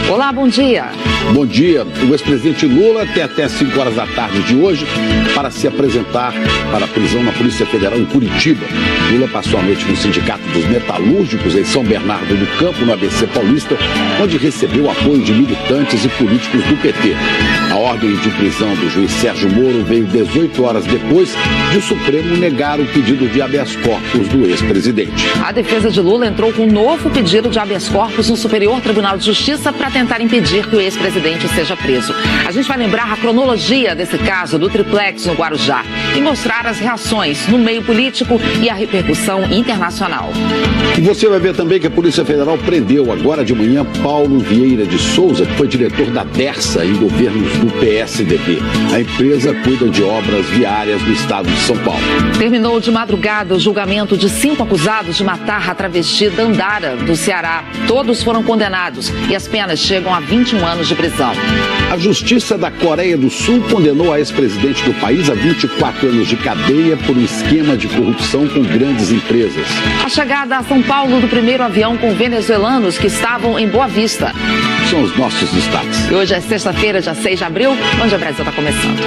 Olá, bom dia. Bom dia. O ex-presidente Lula tem até 5 horas da tarde de hoje para se apresentar para a prisão na Polícia Federal em Curitiba. Lula passou a noite no Sindicato dos Metalúrgicos em São Bernardo do Campo, no ABC Paulista, onde recebeu apoio de militantes e políticos do PT. A ordem de prisão do juiz Sérgio Moro veio 18 horas depois de o Supremo negar o pedido de habeas corpus do ex-presidente. A defesa de Lula entrou com um novo pedido de habeas corpus no Superior Tribunal de Justiça para tentar impedir que o ex-presidente seja preso. A gente vai lembrar a cronologia desse caso do triplex no Guarujá e mostrar as reações no meio político e a repercussão internacional. E você vai ver também que a Polícia Federal prendeu agora de manhã Paulo Vieira de Souza, que foi diretor da Dersa em governos do PSDB. A empresa cuida de obras viárias do estado de São Paulo. Terminou de madrugada o julgamento de 5 acusados de matar a travesti Dandara, do Ceará. Todos foram condenados e as penas chegam a 21 anos de prisão. A Justiça da Coreia do Sul condenou a ex-presidente do país a 24 anos de cadeia por um esquema de corrupção com grandes empresas. A chegada a São Paulo do primeiro avião com venezuelanos que estavam em Boa Vista. São os nossos destaques. E hoje é sexta-feira, dia 6 de abril, onde o Brasil está começando.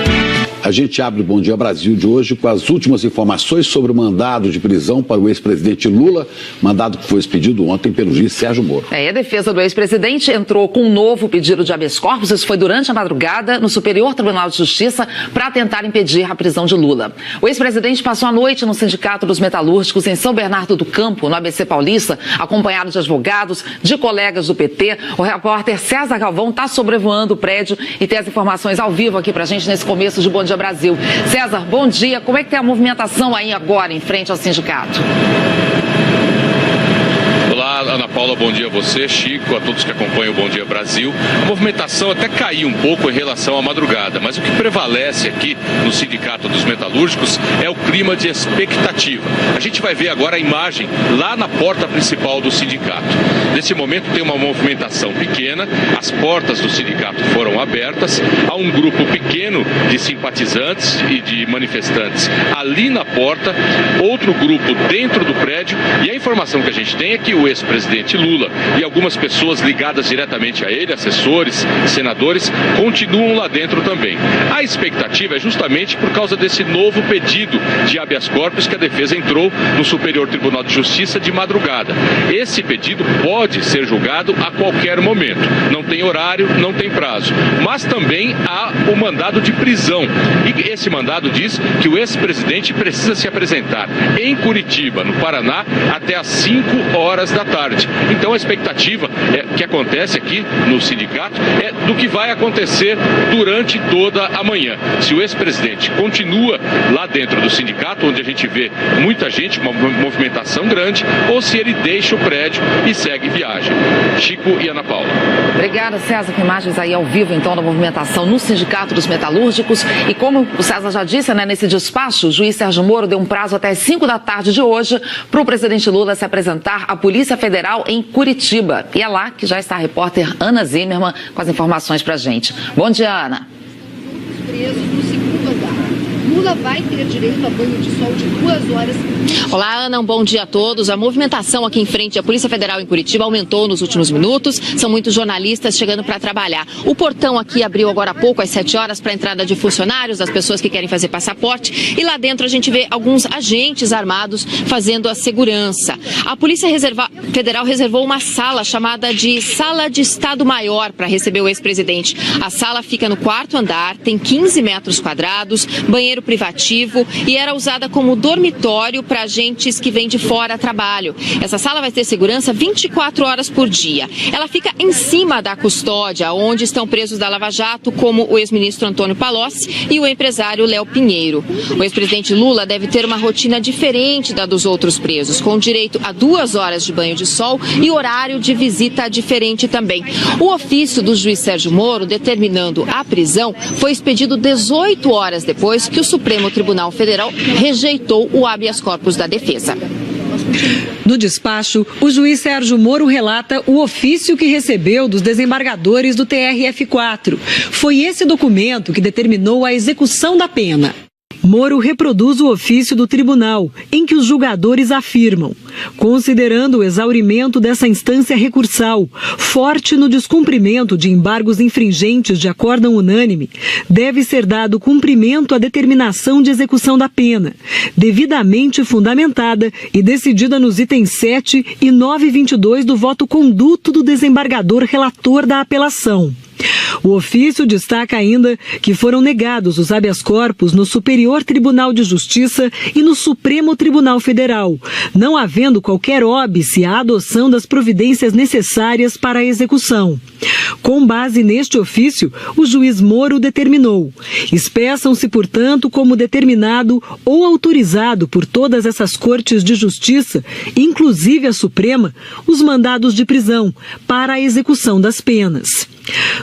A gente abre o Bom Dia Brasil de hoje com as últimas informações sobre o mandado de prisão para o ex-presidente Lula, mandado que foi expedido ontem pelo juiz Sérgio Moro. A defesa do ex-presidente entrou com um novo pedido de habeas corpus, isso foi durante a madrugada, no Superior Tribunal de Justiça, para tentar impedir a prisão de Lula. O ex-presidente passou a noite no Sindicato dos Metalúrgicos em São Bernardo do Campo, no ABC Paulista, acompanhado de advogados, de colegas do PT. O repórter César Galvão está sobrevoando o prédio e tem as informações ao vivo aqui para a gente nesse começo de Bom Dia Brasil. César, bom dia. Como é que tem a movimentação aí agora em frente ao sindicato? Olá, Ana Paula, bom dia a você, Chico, a todos que acompanham o Bom Dia Brasil. A movimentação até caiu um pouco em relação à madrugada, mas o que prevalece aqui no Sindicato dos Metalúrgicos é o clima de expectativa. A gente vai ver agora a imagem lá na porta principal do sindicato. Nesse momento tem uma movimentação pequena, as portas do sindicato foram abertas, há um grupo pequeno de simpatizantes e de manifestantes ali na porta, outro grupo dentro do prédio, e a informação que a gente tem é que o ex-presidente Lula e algumas pessoas ligadas diretamente a ele, assessores, senadores, continuam lá dentro também. A expectativa é justamente por causa desse novo pedido de habeas corpus que a defesa entrou no Superior Tribunal de Justiça de madrugada. Esse pedido pode ser julgado a qualquer momento. Não tem horário, não tem prazo. Mas também há o mandado de prisão. E esse mandado diz que o ex-presidente precisa se apresentar em Curitiba, no Paraná, até às 5 horas da tarde. Então a expectativa que acontece aqui no sindicato é do que vai acontecer durante toda a manhã. Se o ex-presidente continua lá dentro do sindicato, onde a gente vê muita gente, uma movimentação grande, ou se ele deixa o prédio e segue viagem. Chico e Ana Paula. Obrigada, César, com imagens aí ao vivo, então, da movimentação no Sindicato dos Metalúrgicos. E como o César já disse, né, nesse despacho, o juiz Sérgio Moro deu um prazo até 5 da tarde de hoje para o presidente Lula se apresentar à Polícia Federal em Curitiba. E é lá que já está a repórter Ana Zimmermann com as informações pra gente. Bom dia, Ana. Presos no segundo andar. Lula vai ter direito a banho de sol de 2 horas. Olá, Ana, um bom dia a todos. A movimentação aqui em frente à Polícia Federal em Curitiba aumentou nos últimos minutos. São muitos jornalistas chegando para trabalhar. O portão aqui abriu agora há pouco, às 7 horas, para a entrada de funcionários, das pessoas que querem fazer passaporte. E lá dentro a gente vê alguns agentes armados fazendo a segurança. A Polícia Federal reservou uma sala chamada de Sala de Estado Maior para receber o ex-presidente. A sala fica no 4º andar, tem 15 metros quadrados, banheiro privativo e era usada como dormitório para agentes que vêm de fora a trabalho. Essa sala vai ter segurança 24 horas por dia. Ela fica em cima da custódia, onde estão presos da Lava Jato, como o ex-ministro Antônio Palocci e o empresário Léo Pinheiro. O ex-presidente Lula deve ter uma rotina diferente da dos outros presos, com direito a 2 horas de banho de sol e horário de visita diferente também. O ofício do juiz Sérgio Moro, determinando a prisão, foi expedido 18 horas depois que o Supremo Tribunal Federal rejeitou o habeas corpus da defesa. No despacho, o juiz Sérgio Moro relata o ofício que recebeu dos desembargadores do TRF4. Foi esse documento que determinou a execução da pena. Moro reproduz o ofício do tribunal, em que os julgadores afirmam: considerando o exaurimento dessa instância recursal, forte no descumprimento de embargos infringentes de acórdão unânime, deve ser dado cumprimento à determinação de execução da pena, devidamente fundamentada e decidida nos itens 7 e 922 do voto conduto do desembargador relator da apelação. O ofício destaca ainda que foram negados os habeas corpus no Superior Tribunal de Justiça e no Supremo Tribunal Federal, não havendo qualquer óbice à adoção das providências necessárias para a execução. Com base neste ofício, o juiz Moro determinou: expressam-se, portanto, como determinado ou autorizado por todas essas cortes de justiça, inclusive a Suprema, os mandados de prisão para a execução das penas.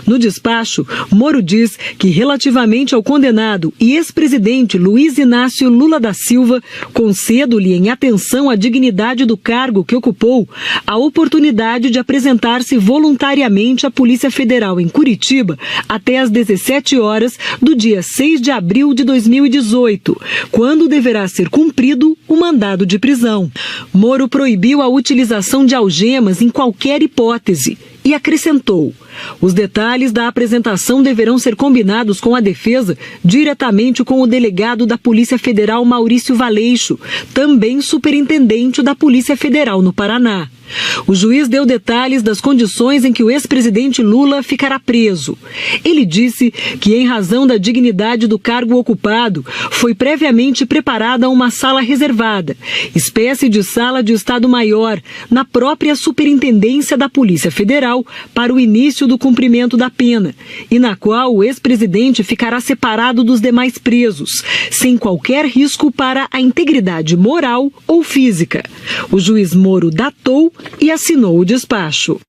No despacho, Moro diz que, relativamente ao condenado e ex-presidente Luiz Inácio Lula da Silva, concedo-lhe, em atenção à dignidade do cargo que ocupou, a oportunidade de apresentar-se voluntariamente à Polícia Federal em Curitiba até às 17 horas do dia 6 de abril de 2018, quando deverá ser cumprido o mandado de prisão. Moro proibiu a utilização de algemas em qualquer hipótese e acrescentou: os detalhes da apresentação deverão ser combinados com a defesa diretamente com o delegado da Polícia Federal Maurício Valeixo, também superintendente da Polícia Federal no Paraná. O juiz deu detalhes das condições em que o ex-presidente Lula ficará preso. Ele disse que, em razão da dignidade do cargo ocupado, foi previamente preparada uma sala reservada, espécie de sala de Estado-Maior, na própria Superintendência da Polícia Federal, para o início do cumprimento da pena, e na qual o ex-presidente ficará separado dos demais presos, sem qualquer risco para a integridade moral ou física. O juiz Moro datou e assinou o despacho.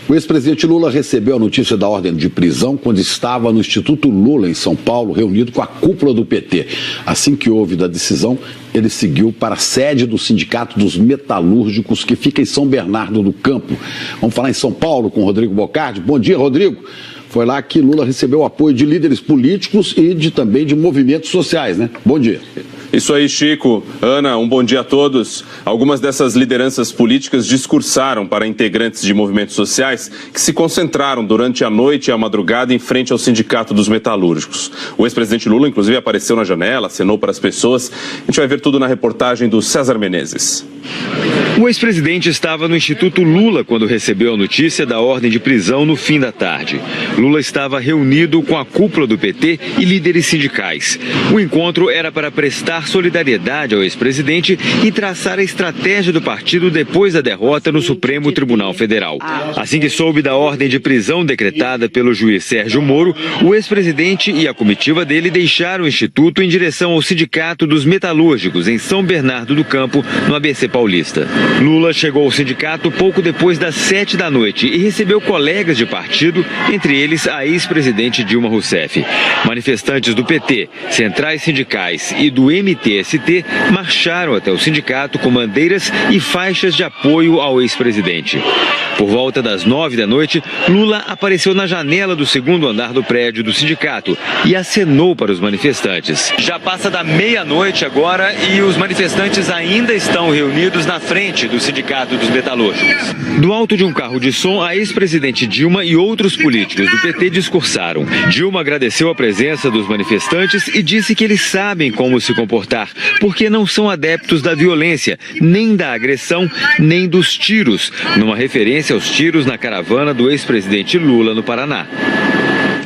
O ex-presidente Lula recebeu a notícia da ordem de prisão quando estava no Instituto Lula, em São Paulo, reunido com a cúpula do PT. Assim que houve da decisão, ele seguiu para a sede do Sindicato dos Metalúrgicos, que fica em São Bernardo do Campo. Vamos falar em São Paulo com o Rodrigo Bocardi. Bom dia, Rodrigo. Foi lá que Lula recebeu o apoio de líderes políticos e também de movimentos sociais, né? Bom dia. Isso aí, Chico. Ana, um bom dia a todos. Algumas dessas lideranças políticas discursaram para integrantes de movimentos sociais que se concentraram durante a noite e a madrugada em frente ao Sindicato dos Metalúrgicos. O ex-presidente Lula, inclusive, apareceu na janela, acenou para as pessoas. A gente vai ver tudo na reportagem do César Menezes. O ex-presidente estava no Instituto Lula quando recebeu a notícia da ordem de prisão no fim da tarde. Lula estava reunido com a cúpula do PT e líderes sindicais. O encontro era para prestar solidariedade ao ex-presidente e traçar a estratégia do partido depois da derrota no Supremo Tribunal Federal. Assim que soube da ordem de prisão decretada pelo juiz Sérgio Moro, o ex-presidente e a comitiva dele deixaram o Instituto em direção ao Sindicato dos Metalúrgicos, em São Bernardo do Campo, no ABC Paulista. Lula chegou ao sindicato pouco depois das 7 da noite e recebeu colegas de partido, entre eles a ex-presidente Dilma Rousseff. Manifestantes do PT, centrais sindicais e do MTST marcharam até o sindicato com bandeiras e faixas de apoio ao ex-presidente. Por volta das 9 da noite, Lula apareceu na janela do segundo andar do prédio do sindicato e acenou para os manifestantes. Já passa da meia-noite agora e os manifestantes ainda estão reunidos na frente do Sindicato dos Metalúrgicos. Do alto de um carro de som, a ex-presidente Dilma e outros políticos do PT discursaram. Dilma agradeceu a presença dos manifestantes e disse que eles sabem como se comportar, porque não são adeptos da violência, nem da agressão, nem dos tiros, numa referência aos tiros na caravana do ex-presidente Lula no Paraná.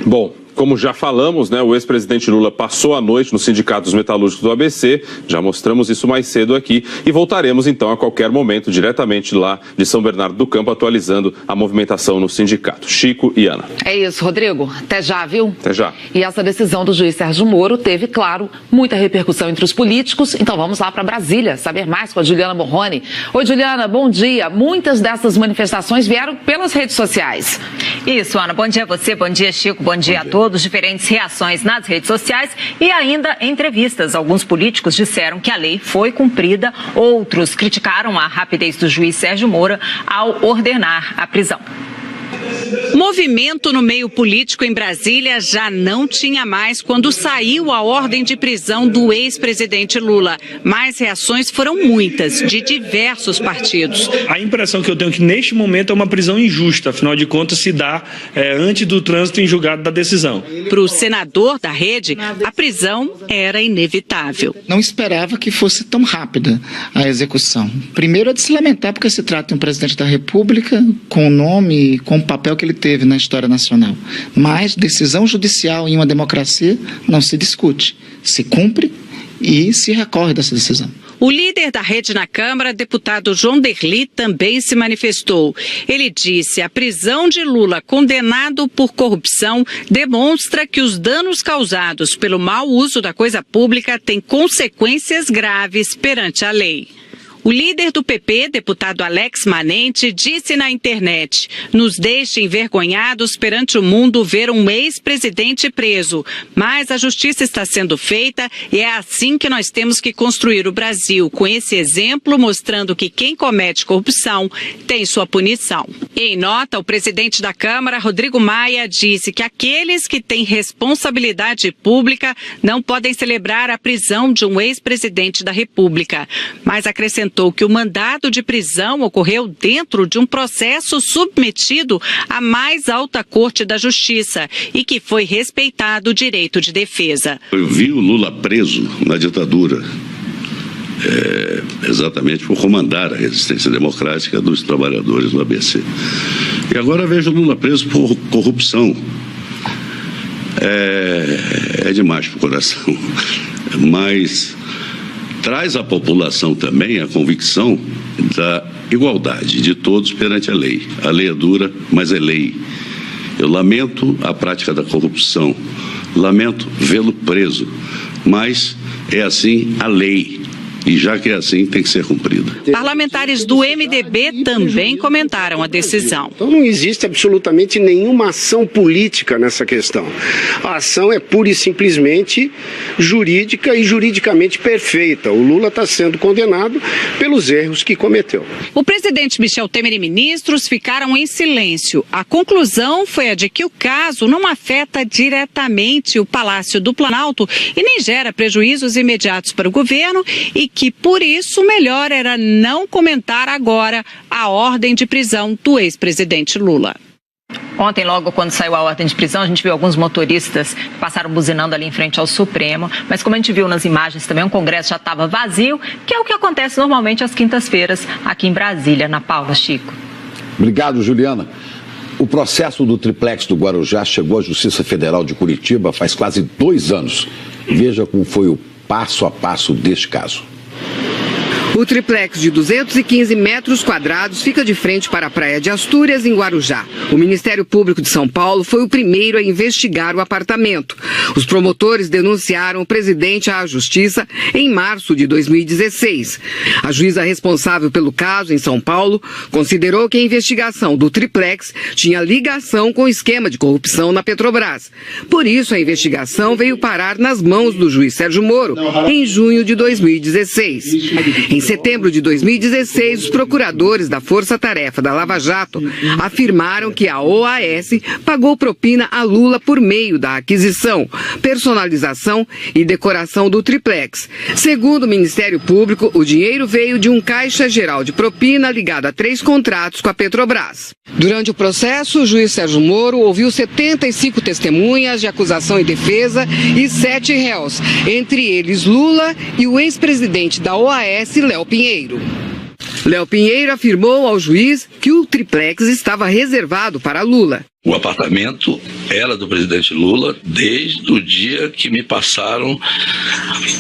Bom, como já falamos, né, o ex-presidente Lula passou a noite no Sindicato dos Metalúrgicos do ABC, já mostramos isso mais cedo aqui, e voltaremos então a qualquer momento diretamente lá de São Bernardo do Campo, atualizando a movimentação no sindicato. Chico e Ana. É isso, Rodrigo. Até já, viu? Até já. E essa decisão do juiz Sérgio Moro teve, claro, muita repercussão entre os políticos. Então vamos lá para Brasília saber mais com a Juliana Morrone. Oi, Juliana, bom dia. Muitas dessas manifestações vieram pelas redes sociais. Isso, Ana. Bom dia a você, bom dia, Chico, bom dia a todos. Diferentes reações nas redes sociais e ainda entrevistas. Alguns políticos disseram que a lei foi cumprida, outros criticaram a rapidez do juiz Sérgio Moro ao ordenar a prisão. Movimento no meio político em Brasília já não tinha mais quando saiu a ordem de prisão do ex-presidente Lula. Mas reações foram muitas, de diversos partidos. A impressão que eu tenho é que neste momento é uma prisão injusta, afinal de contas se dá antes do trânsito em julgado da decisão. Para o senador da Rede, a prisão era inevitável. Não esperava que fosse tão rápida a execução. Primeiro é de se lamentar porque se trata de um presidente da República com o nome e com o papel que ele teve na história nacional. Mas decisão judicial em uma democracia não se discute, se cumpre e se recorre dessa decisão. O líder da Rede na Câmara, deputado João Derli, também se manifestou. Ele disse: a prisão de Lula, condenado por corrupção, demonstra que os danos causados pelo mau uso da coisa pública têm consequências graves perante a lei. O líder do PP, deputado Alex Manente, disse na internet: nos deixa envergonhados perante o mundo ver um ex-presidente preso. Mas a justiça está sendo feita e é assim que nós temos que construir o Brasil, com esse exemplo mostrando que quem comete corrupção tem sua punição. Em nota, o presidente da Câmara, Rodrigo Maia, disse que aqueles que têm responsabilidade pública não podem celebrar a prisão de um ex-presidente da República, mas acrescentou que o mandado de prisão ocorreu dentro de um processo submetido à mais alta corte da justiça e que foi respeitado o direito de defesa. Eu vi o Lula preso na ditadura, exatamente por comandar a resistência democrática dos trabalhadores do ABC. E agora vejo o Lula preso por corrupção. É demais para o coração, mas traz à população também a convicção da igualdade de todos perante a lei. A lei é dura, mas é lei. Eu lamento a prática da corrupção, lamento vê-lo preso, mas é assim a lei. E já que é assim, tem que ser cumprida. Parlamentares do MDB também comentaram a decisão. Então não existe absolutamente nenhuma ação política nessa questão. A ação é pura e simplesmente jurídica e juridicamente perfeita. O Lula está sendo condenado pelos erros que cometeu. O presidente Michel Temer e ministros ficaram em silêncio. A conclusão foi a de que o caso não afeta diretamente o Palácio do Planalto e nem gera prejuízos imediatos para o governo e que, por isso, melhor era não comentar agora a ordem de prisão do ex-presidente Lula. Ontem, logo quando saiu a ordem de prisão, a gente viu alguns motoristas que passaram buzinando ali em frente ao Supremo, mas como a gente viu nas imagens também, o Congresso já estava vazio, que é o que acontece normalmente às quintas-feiras aqui em Brasília. Ana Paula, Chico. Obrigado, Juliana. O processo do triplex do Guarujá chegou à Justiça Federal de Curitiba faz quase 2 anos. Veja como foi o passo a passo deste caso. O triplex de 215 metros quadrados fica de frente para a Praia de Astúrias, em Guarujá. O Ministério Público de São Paulo foi o primeiro a investigar o apartamento. Os promotores denunciaram o presidente à Justiça em março de 2016. A juíza responsável pelo caso em São Paulo considerou que a investigação do triplex tinha ligação com o esquema de corrupção na Petrobras. Por isso, a investigação veio parar nas mãos do juiz Sérgio Moro em junho de 2016. Em setembro de 2016, os procuradores da Força Tarefa da Lava Jato afirmaram que a OAS pagou propina a Lula por meio da aquisição, personalização e decoração do triplex. Segundo o Ministério Público, o dinheiro veio de um caixa geral de propina ligado a 3 contratos com a Petrobras. Durante o processo, o juiz Sérgio Moro ouviu 75 testemunhas de acusação e defesa e 7 réus, entre eles Lula e o ex-presidente da OAS, Léo Pinheiro. Léo Pinheiro afirmou ao juiz que o triplex estava reservado para Lula. O apartamento era do presidente Lula desde o dia que me passaram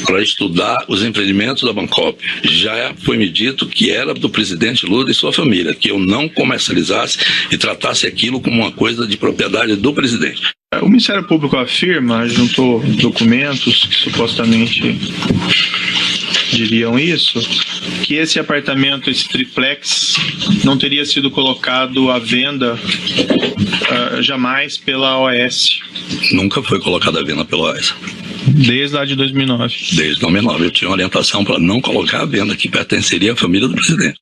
para estudar os empreendimentos da Bancop. Já foi me dito que era do presidente Lula e sua família, que eu não comercializasse e tratasse aquilo como uma coisa de propriedade do presidente. O Ministério Público afirma, juntou documentos que supostamente diriam isso, que esse apartamento, esse triplex, não teria sido colocado à venda jamais pela OAS. Nunca foi colocado à venda pela OAS. Desde lá de 2009. Desde 2009. Eu tinha uma orientação para não colocar à venda, que pertenceria à família do presidente.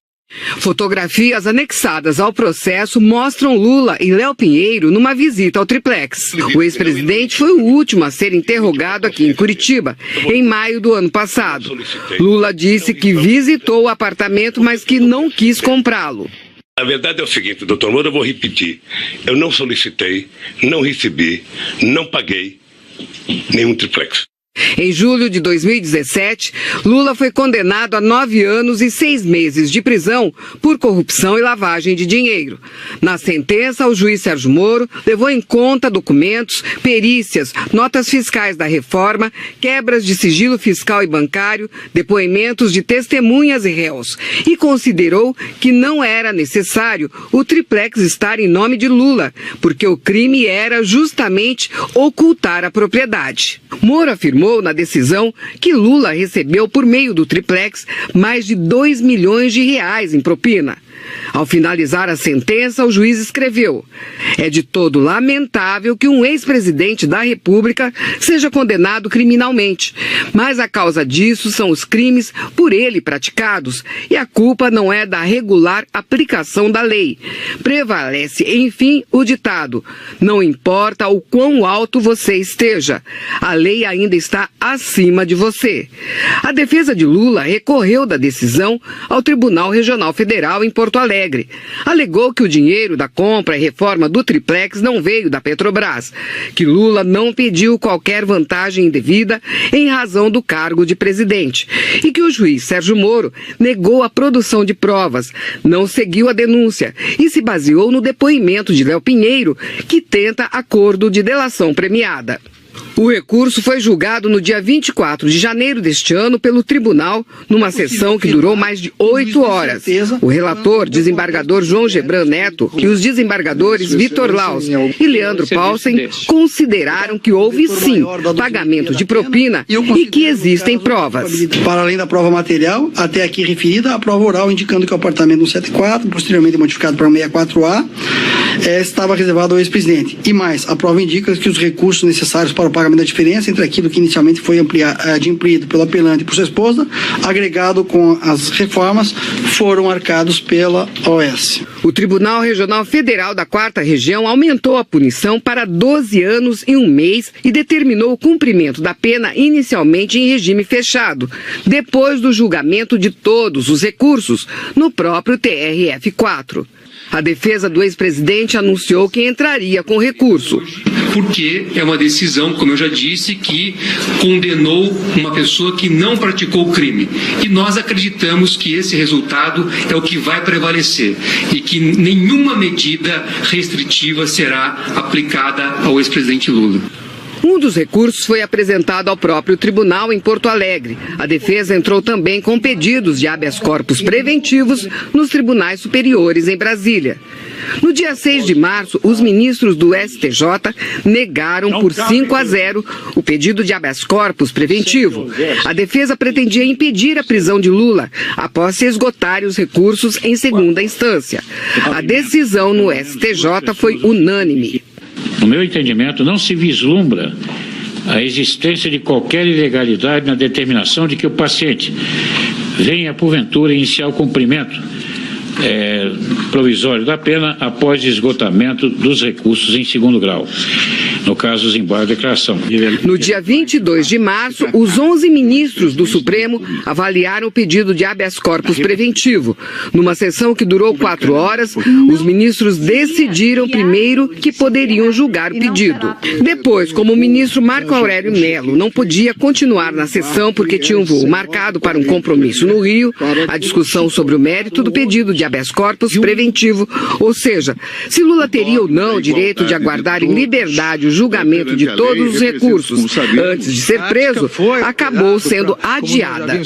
Fotografias anexadas ao processo mostram Lula e Léo Pinheiro numa visita ao triplex. O ex-presidente foi o último a ser interrogado aqui em Curitiba, em maio do ano passado. Lula disse que visitou o apartamento, mas que não quis comprá-lo. A verdade é o seguinte, doutor Moura, eu vou repetir. Eu não solicitei, não recebi, não paguei nenhum triplex. Em julho de 2017, Lula foi condenado a 9 anos e 6 meses de prisão por corrupção e lavagem de dinheiro. Na sentença, o juiz Sérgio Moro levou em conta documentos, perícias, notas fiscais da reforma, quebras de sigilo fiscal e bancário, depoimentos de testemunhas e réus, e considerou que não era necessário o triplex estar em nome de Lula, porque o crime era justamente ocultar a propriedade. Moro afirmou na decisão que Lula recebeu por meio do triplex mais de 2 milhões de reais em propina. Ao finalizar a sentença, o juiz escreveu: é de todo lamentável que um ex-presidente da República seja condenado criminalmente, mas a causa disso são os crimes por ele praticados e a culpa não é da regular aplicação da lei. Prevalece, enfim, o ditado: não importa o quão alto você esteja, a lei ainda está acima de você. A defesa de Lula recorreu da decisão ao Tribunal Regional Federal em Porto Alegre. Alegou que o dinheiro da compra e reforma do triplex não veio da Petrobras, que Lula não pediu qualquer vantagem indevida em razão do cargo de presidente e que o juiz Sérgio Moro negou a produção de provas, não seguiu a denúncia e se baseou no depoimento de Léo Pinheiro, que tenta acordo de delação premiada. O recurso foi julgado no dia 24 de janeiro deste ano pelo tribunal, numa sessão que durou mais de 8 horas. O relator, desembargador João Gebran Neto, e os desembargadores Vitor Laus e Leandro Paulsen consideraram que houve sim pagamento de propina e que existem provas. Para além da prova material, até aqui referida, a prova oral indicando que o apartamento 174, posteriormente modificado para o 64A, estava reservado ao ex-presidente. E mais, a prova indica que os recursos necessários para o pagamento da diferença entre aquilo que inicialmente foi adimplido pelo apelante e por sua esposa, agregado com as reformas, foram arcados pela OAS. O Tribunal Regional Federal da 4ª Região aumentou a punição para 12 anos e 1 mês e determinou o cumprimento da pena inicialmente em regime fechado, depois do julgamento de todos os recursos no próprio TRF4. A defesa do ex-presidente anunciou que entraria com recurso. Porque é uma decisão, como eu já disse, que condenou uma pessoa que não praticou o crime. E nós acreditamos que esse resultado é o que vai prevalecer e que nenhuma medida restritiva será aplicada ao ex-presidente Lula. Um dos recursos foi apresentado ao próprio tribunal em Porto Alegre. A defesa entrou também com pedidos de habeas corpus preventivos nos tribunais superiores em Brasília. No dia 6 de março, os ministros do STJ negaram por 5-0 o pedido de habeas corpus preventivo. A defesa pretendia impedir a prisão de Lula após se esgotarem os recursos em segunda instância. A decisão no STJ foi unânime. No meu entendimento, não se vislumbra a existência de qualquer ilegalidade na determinação de que o paciente venha, porventura, iniciar o cumprimento provisório da pena após esgotamento dos recursos em segundo grau. No caso, os embargos de declaração. No dia 22 de março, os 11 ministros do Supremo avaliaram o pedido de habeas corpus preventivo. Numa sessão que durou 4 horas, os ministros decidiram primeiro que poderiam julgar o pedido. Depois, como o ministro Marco Aurélio Mello não podia continuar na sessão porque tinha um voo marcado para um compromisso no Rio, a discussão sobre o mérito do pedido de habeas corpus preventivo, ou seja, se Lula teria ou não o direito de aguardar em liberdade o julgamento de todos os recursos antes de ser preso, acabou sendo adiada.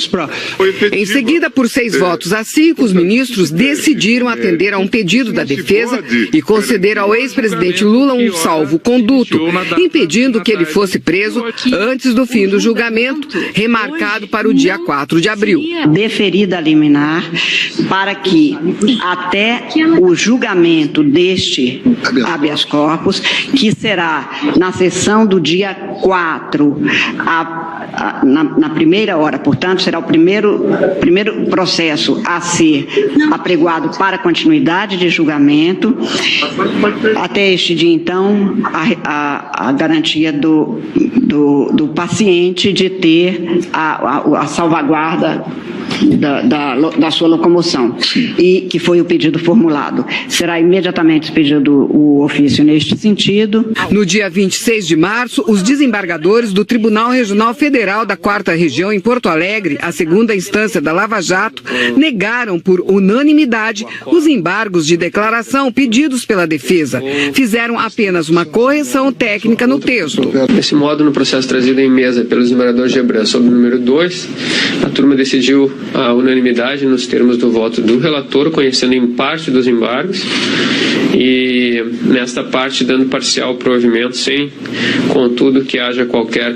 Em seguida, por 6 votos a 5, os ministros decidiram atender a um pedido da defesa e conceder ao ex-presidente Lula um salvo-conduto, impedindo que ele fosse preso antes do fim do julgamento, remarcado para o dia 4 de abril. Deferida a liminar para que, até o julgamento deste habeas corpus, que será na sessão do dia 4, na primeira hora, portanto, será o primeiro processo a ser apregoado para continuidade de julgamento. Até este dia, então, a garantia do paciente de ter a salvaguarda da sua locomoção, e que foi o pedido formulado. Será imediatamente expedido o ofício neste sentido. No dia 26 de março, os desembargadores do Tribunal Regional Federal da 4ª Região em Porto Alegre, a segunda instância da Lava Jato, negaram por unanimidade os embargos de declaração pedidos pela defesa. Fizeram apenas uma correção técnica no texto. Desse modo, no processo trazido em mesa pelo desembargador Gebran sobre o número 2, a turma decidiu a unanimidade nos termos do voto do relator, conhecendo em parte dos embargos e nesta parte dando parcial provimento, sem, contudo, que haja qualquer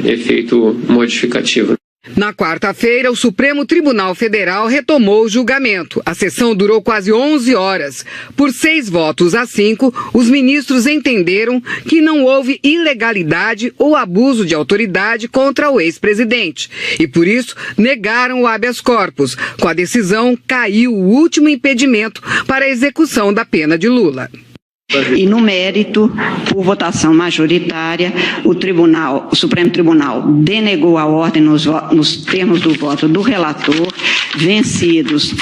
efeito modificativo. Na quarta-feira, o Supremo Tribunal Federal retomou o julgamento. A sessão durou quase 11 horas. Por 6 votos a 5, os ministros entenderam que não houve ilegalidade ou abuso de autoridade contra o ex-presidente. E, por isso, negaram o habeas corpus. Com a decisão, caiu o último impedimento para a execução da pena de Lula. E no mérito, por votação majoritária, o Supremo Tribunal denegou a ordem nos termos do voto do relator, vencidos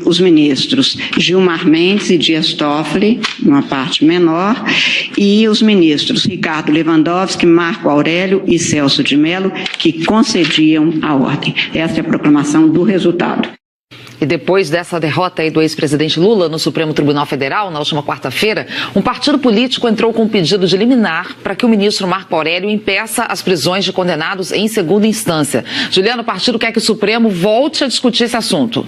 os ministros Gilmar Mendes e Dias Toffoli, numa parte menor, e os ministros Ricardo Lewandowski, Marco Aurélio e Celso de Mello, que concediam a ordem. Essa é a proclamação do resultado. E depois dessa derrota aí do ex-presidente Lula no Supremo Tribunal Federal, na última quarta-feira, um partido político entrou com um pedido de liminar para que o ministro Marco Aurélio impeça as prisões de condenados em segunda instância. Juliana, o partido quer que o Supremo volte a discutir esse assunto.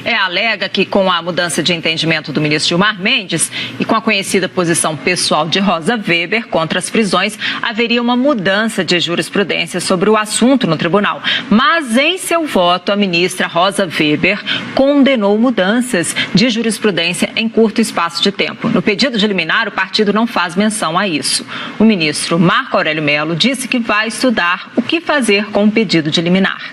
Alega que com a mudança de entendimento do ministro Gilmar Mendes e com a conhecida posição pessoal de Rosa Weber contra as prisões, haveria uma mudança de jurisprudência sobre o assunto no tribunal. Mas em seu voto, a ministra Rosa Weber condenou mudanças de jurisprudência em curto espaço de tempo. No pedido de liminar, o partido não faz menção a isso. O ministro Marco Aurélio Mello disse que vai estudar o que fazer com o pedido de liminar.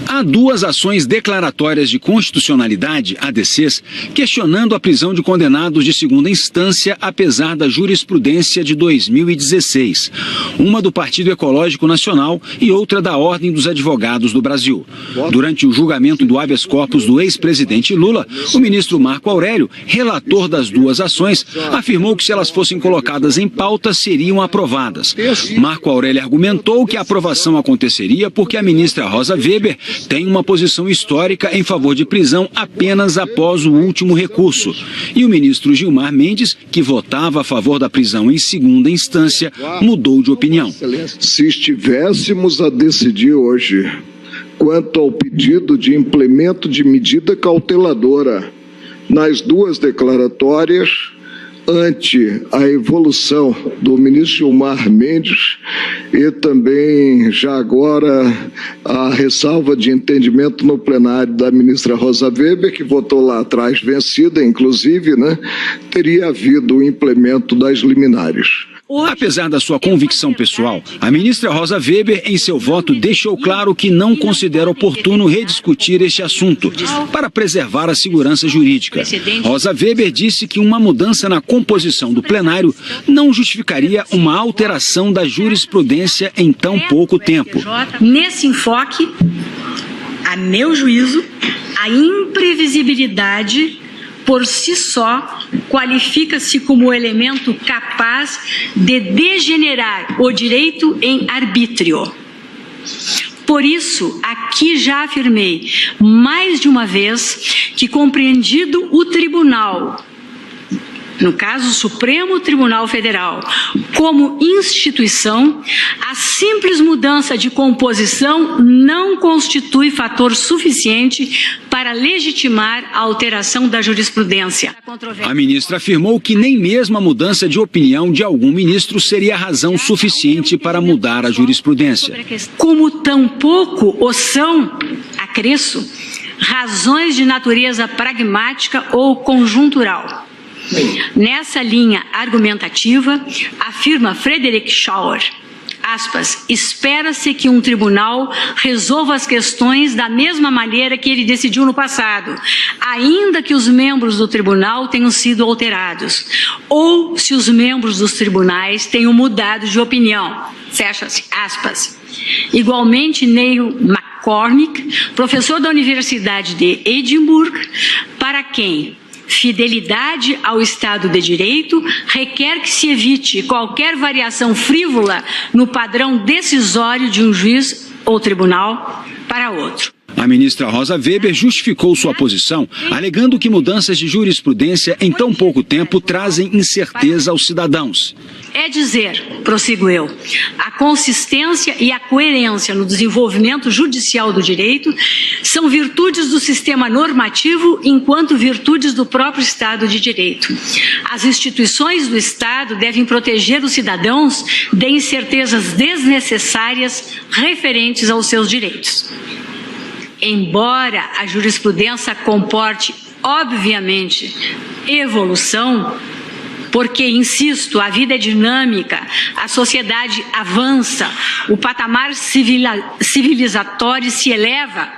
Há 2 ações declaratórias de constitucionalidade, ADCs, questionando a prisão de condenados de segunda instância, apesar da jurisprudência de 2016. Uma do Partido Ecológico Nacional e outra da Ordem dos Advogados do Brasil. Durante o julgamento do habeas corpus do ex-presidente Lula, o ministro Marco Aurélio, relator das 2 ações, afirmou que se elas fossem colocadas em pauta, seriam aprovadas. Marco Aurélio argumentou que a aprovação aconteceria porque a ministra Rosa Weber tem uma posição histórica em favor de prisão apenas após o último recurso. E o ministro Gilmar Mendes, que votava a favor da prisão em segunda instância, mudou de opinião. Se estivéssemos a decidir hoje quanto ao pedido de implemento de medida cauteladora nas 2 declaratórias, ante a evolução do ministro Gilmar Mendes e também, já agora, a ressalva de entendimento no plenário da ministra Rosa Weber, que votou lá atrás vencida, inclusive, teria havido o implemento das liminares. Apesar da sua convicção pessoal, a ministra Rosa Weber, em seu voto, deixou claro que não considera oportuno rediscutir este assunto para preservar a segurança jurídica. Rosa Weber disse que uma mudança na composição do plenário não justificaria uma alteração da jurisprudência em tão pouco tempo. Nesse enfoque, a meu juízo, a imprevisibilidade por si só, qualifica-se como elemento capaz de degenerar o direito em arbítrio. Por isso, aqui já afirmei mais de uma vez que, compreendido o tribunal, no caso o Supremo Tribunal Federal, como instituição, a simples mudança de composição não constitui fator suficiente para legitimar a alteração da jurisprudência. A ministra afirmou que nem mesmo a mudança de opinião de algum ministro seria razão suficiente para mudar a jurisprudência. Como tampouco o são, acresço, razões de natureza pragmática ou conjuntural. Nessa linha argumentativa, afirma Frederick Schauer, aspas, espera-se que um tribunal resolva as questões da mesma maneira que ele decidiu no passado, ainda que os membros do tribunal tenham sido alterados, ou se os membros dos tribunais tenham mudado de opinião, fecha aspas. Igualmente, Neil McCormick, professor da Universidade de Edimburgo, para quem fidelidade ao Estado de Direito requer que se evite qualquer variação frívola no padrão decisório de um juiz ou tribunal para outro. A ministra Rosa Weber justificou sua posição, alegando que mudanças de jurisprudência em tão pouco tempo trazem incerteza aos cidadãos. É dizer, prossigo eu, a consistência e a coerência no desenvolvimento judicial do direito são virtudes do sistema normativo enquanto virtudes do próprio Estado de Direito. As instituições do Estado devem proteger os cidadãos de incertezas desnecessárias referentes aos seus direitos. Embora a jurisprudência comporte, obviamente, evolução, porque, insisto, a vida é dinâmica, a sociedade avança, o patamar civilizatório se eleva,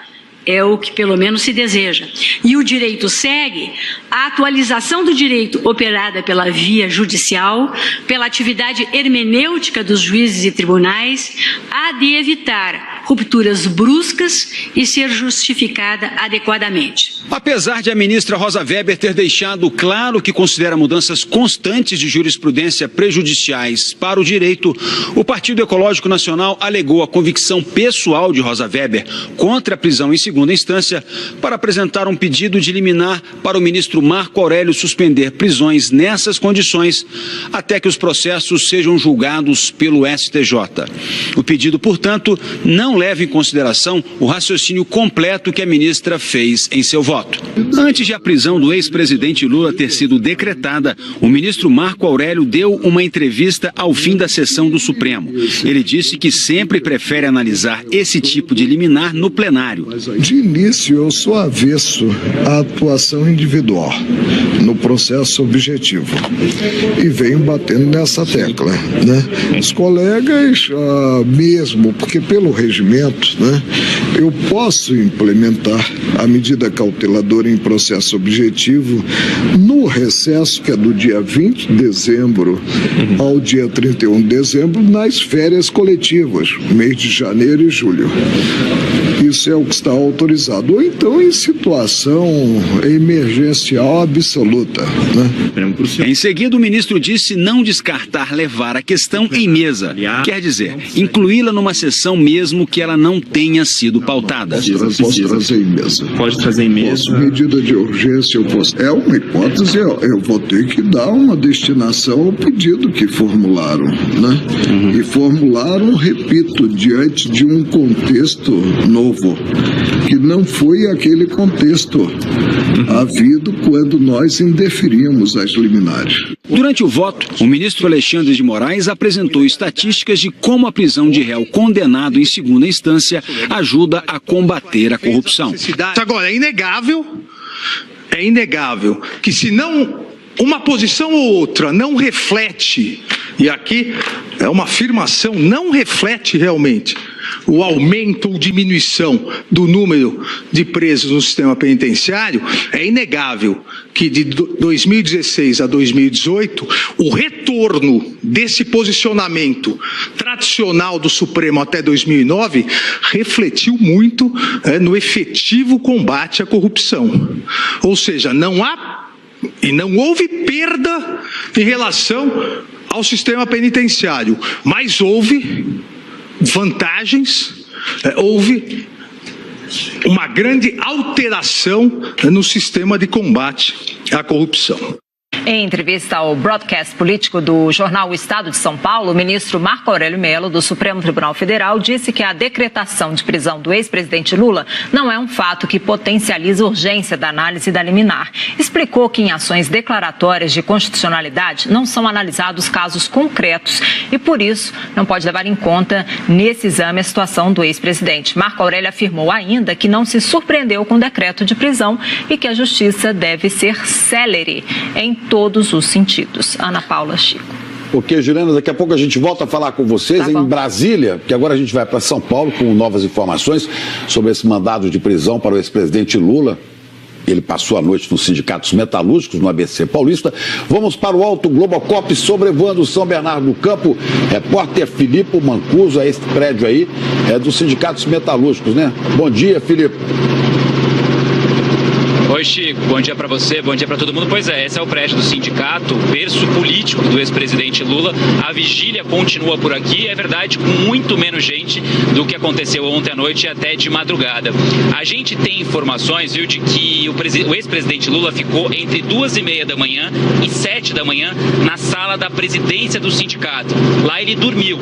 é o que pelo menos se deseja. E o direito segue, a atualização do direito operada pela via judicial, pela atividade hermenêutica dos juízes e tribunais, há de evitar rupturas bruscas e ser justificada adequadamente. Apesar de a ministra Rosa Weber ter deixado claro que considera mudanças constantes de jurisprudência prejudiciais para o direito, o Partido Ecológico Nacional alegou a convicção pessoal de Rosa Weber contra a prisão em segunda instância para apresentar um pedido de liminar para o ministro Marco Aurélio suspender prisões nessas condições até que os processos sejam julgados pelo STJ. O pedido, portanto, não leva em consideração o raciocínio completo que a ministra fez em seu voto. Antes de a prisão do ex-presidente Lula ter sido decretada, o ministro Marco Aurélio deu uma entrevista ao fim da sessão do Supremo. Ele disse que sempre prefere analisar esse tipo de liminar no plenário. De início, eu sou avesso à atuação individual no processo objetivo e venho batendo nessa tecla, né? Os colegas, mesmo, porque pelo regimento, né, eu posso implementar a medida cauteladora em processo objetivo no recesso, que é do dia 20 de dezembro ao dia 31 de dezembro, nas férias coletivas, mês de janeiro e julho. Isso é o que está autorizado. Ou então em situação emergencial absoluta, né? Em seguida, o ministro disse não descartar levar a questão em mesa. Quer dizer, incluí-la numa sessão mesmo que ela não tenha sido pautada. Posso trazer em mesa. Pode trazer em mesa. Posso, medida de urgência, eu posso. É uma hipótese, eu vou ter que dar uma destinação ao pedido que formularam, né? E formularam, repito, diante de um contexto novo, que não foi aquele contexto havido quando nós indeferimos as liminares. Durante o voto, o ministro Alexandre de Moraes apresentou estatísticas de como a prisão de réu condenado em segunda instância ajuda a combater a corrupção. Agora, é inegável que se não uma posição ou outra não reflete, e aqui é uma afirmação, não reflete realmente o aumento ou diminuição do número de presos no sistema penitenciário, é inegável que de 2016 a 2018, o retorno desse posicionamento tradicional do Supremo até 2009 refletiu muito no efetivo combate à corrupção. Ou seja, não há e não houve perda em relação ao sistema penitenciário, mas houve vantagens, houve uma grande alteração no sistema de combate à corrupção. Em entrevista ao broadcast político do jornal O Estado de São Paulo, o ministro Marco Aurélio Mello, do Supremo Tribunal Federal, disse que a decretação de prisão do ex-presidente Lula não é um fato que potencializa a urgência da análise da liminar. Explicou que em ações declaratórias de constitucionalidade não são analisados casos concretos e, por isso, não pode levar em conta nesse exame a situação do ex-presidente. Marco Aurélio afirmou ainda que não se surpreendeu com o decreto de prisão e que a justiça deve ser célere em todos os sentidos. Ana Paula Chico. Ok, Juliana, daqui a pouco a gente volta a falar com vocês em Brasília, porque agora a gente vai para São Paulo com novas informações sobre esse mandado de prisão para o ex-presidente Lula. Ele passou a noite nos sindicatos metalúrgicos, no ABC Paulista. Vamos para o Alto Globocop, sobrevoando São Bernardo do Campo. Repórter Filipe Mancuso, esse prédio aí é dos sindicatos metalúrgicos, né? Bom dia, Filipe. Oi, Chico, bom dia para você, bom dia para todo mundo. Pois é, esse é o prédio do sindicato, berço político do ex-presidente Lula. A vigília continua por aqui, é verdade, com muito menos gente do que aconteceu ontem à noite e até de madrugada. A gente tem informações, viu, de que o ex-presidente Lula ficou entre 2h30 da manhã e 7 da manhã na sala da presidência do sindicato. Lá ele dormiu.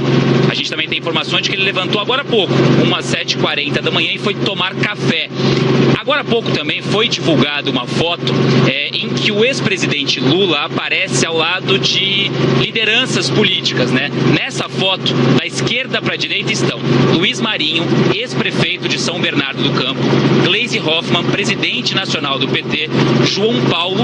A gente também tem informações de que ele levantou agora há pouco, umas 7h40 da manhã, e foi tomar café. Agora há pouco também foi divulgada uma foto em que o ex-presidente Lula aparece ao lado de lideranças políticas, né? Nessa foto, da esquerda para a direita estão Luiz Marinho, ex-prefeito de São Bernardo do Campo, Gleisi Hoffmann, presidente nacional do PT, João Paulo,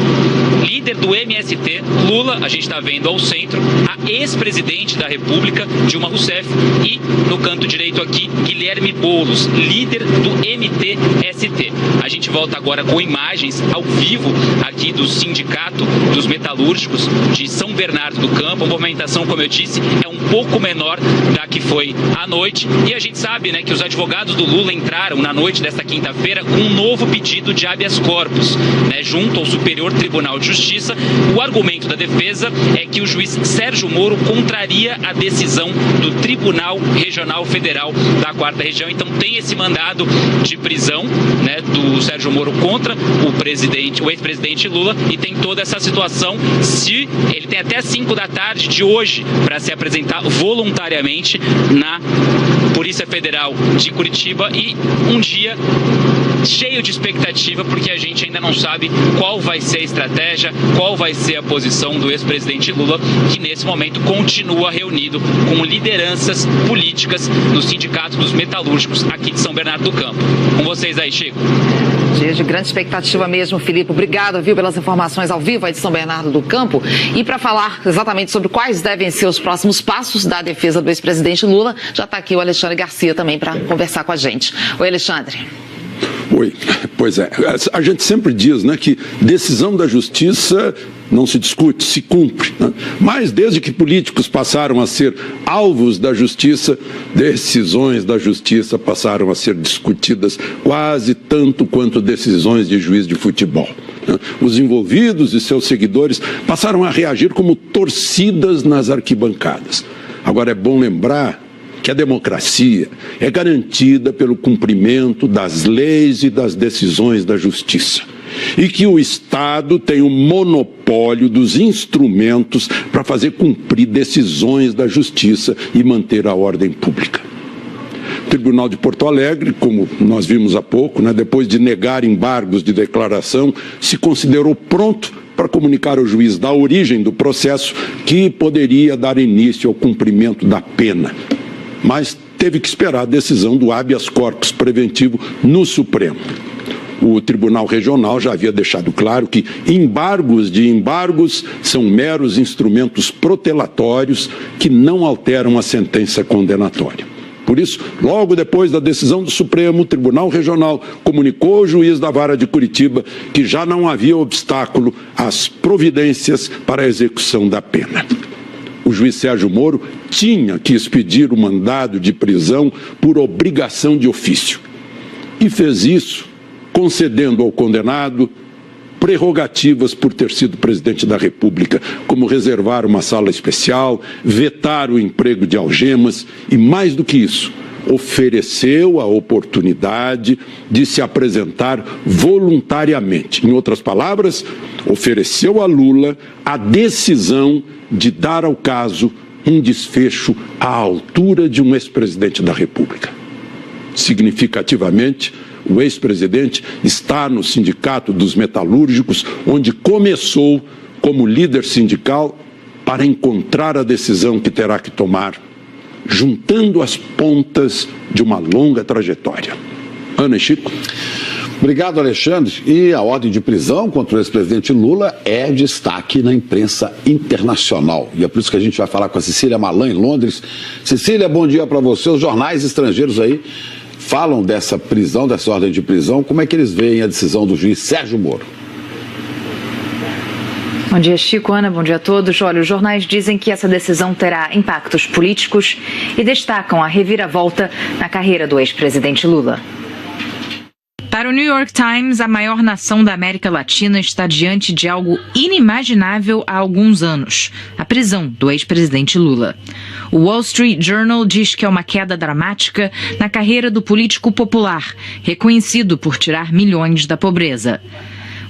líder do MST, Lula, a gente está vendo ao centro, a ex-presidente da República, Dilma Rousseff, e no canto direito aqui, Guilherme Boulos, líder do MTST. A gente volta agora com imagens ao vivo aqui do Sindicato dos Metalúrgicos de São Bernardo do Campo. A movimentação, como eu disse, é um pouco menor da que foi à noite. E a gente sabe, né, que os advogados do Lula entraram na noite desta quinta-feira com um novo pedido de habeas corpus, né, junto ao Superior Tribunal de Justiça. O argumento da defesa é que o juiz Sérgio Moro contraria a decisão do Tribunal Regional Federal da 4ª Região. Então tem esse mandado de prisão, né, do Sérgio Moro contra o ex-presidente Lula, e tem toda essa situação. Se ele tem até 5 da tarde de hoje para se apresentar voluntariamente na Polícia Federal de Curitiba, e um dia cheio de expectativa, porque a gente ainda não sabe qual vai ser a estratégia, qual vai ser a posição do ex-presidente Lula, que nesse momento continua reunido com lideranças políticas no Sindicato dos Metalúrgicos aqui de São Bernardo do Campo. Com vocês aí, Chico. Dia de grande expectativa mesmo, Filipe. Obrigado, viu, pelas informações ao vivo aí de São Bernardo do Campo. E para falar exatamente sobre quais devem ser os próximos passos da defesa do ex-presidente Lula, já está aqui o Alexandre Garcia também para conversar com a gente. Oi, Alexandre. Oi, pois é. A gente sempre diz, né, que decisão da justiça não se discute, se cumpre, né? Mas desde que políticos passaram a ser alvos da justiça, decisões da justiça passaram a ser discutidas quase tanto quanto decisões de juiz de futebol, né? Os envolvidos e seus seguidores passaram a reagir como torcidas nas arquibancadas. Agora é bom lembrar que a democracia é garantida pelo cumprimento das leis e das decisões da justiça, e que o Estado tem o monopólio dos instrumentos para fazer cumprir decisões da justiça e manter a ordem pública. O Tribunal de Porto Alegre, como nós vimos há pouco, né, depois de negar embargos de declaração, se considerou pronto para comunicar ao juiz da origem do processo que poderia dar início ao cumprimento da pena, mas teve que esperar a decisão do habeas corpus preventivo no Supremo. O Tribunal Regional já havia deixado claro que embargos de embargos são meros instrumentos protelatórios que não alteram a sentença condenatória. Por isso, logo depois da decisão do Supremo, o Tribunal Regional comunicou ao juiz da Vara de Curitiba que já não havia obstáculo às providências para a execução da pena. O juiz Sérgio Moro tinha que expedir o mandado de prisão por obrigação de ofício. E fez isso concedendo ao condenado prerrogativas por ter sido presidente da República, como reservar uma sala especial, vetar o emprego de algemas e, mais do que isso, ofereceu a oportunidade de se apresentar voluntariamente. Em outras palavras, ofereceu a Lula a decisão de dar ao caso um desfecho à altura de um ex-presidente da República. Significativamente, o ex-presidente está no Sindicato dos Metalúrgicos, onde começou como líder sindical para encontrar a decisão que terá que tomar, juntando as pontas de uma longa trajetória. Ana e Chico. Obrigado, Alexandre. E a ordem de prisão contra o ex-presidente Lula é destaque na imprensa internacional. E é por isso que a gente vai falar com a Cecília Malan, em Londres. Cecília, bom dia para você. Os jornais estrangeiros aí falam dessa prisão, dessa ordem de prisão. Como é que eles veem a decisão do juiz Sérgio Moro? Bom dia, Chico, Ana, bom dia a todos. Olha, os jornais dizem que essa decisão terá impactos políticos e destacam a reviravolta na carreira do ex-presidente Lula. Para o New York Times, a maior nação da América Latina está diante de algo inimaginável há alguns anos: a prisão do ex-presidente Lula. O Wall Street Journal diz que é uma queda dramática na carreira do político popular, reconhecido por tirar milhões da pobreza.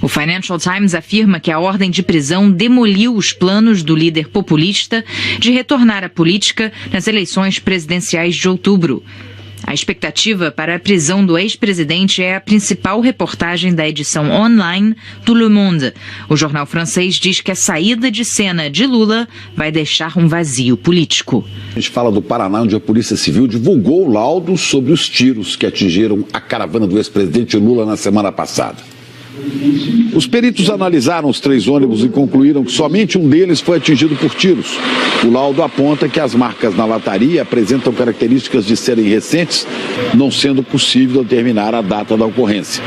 O Financial Times afirma que a ordem de prisão demoliu os planos do líder populista de retornar à política nas eleições presidenciais de outubro. A expectativa para a prisão do ex-presidente é a principal reportagem da edição online do Le Monde. O jornal francês diz que a saída de cena de Lula vai deixar um vazio político. A gente fala do Paraná, onde a Polícia Civil divulgou o laudo sobre os tiros que atingiram a caravana do ex-presidente Lula na semana passada. Os peritos analisaram os 3 ônibus e concluíram que somente um deles foi atingido por tiros. O laudo aponta que as marcas na lataria apresentam características de serem recentes, não sendo possível determinar a data da ocorrência.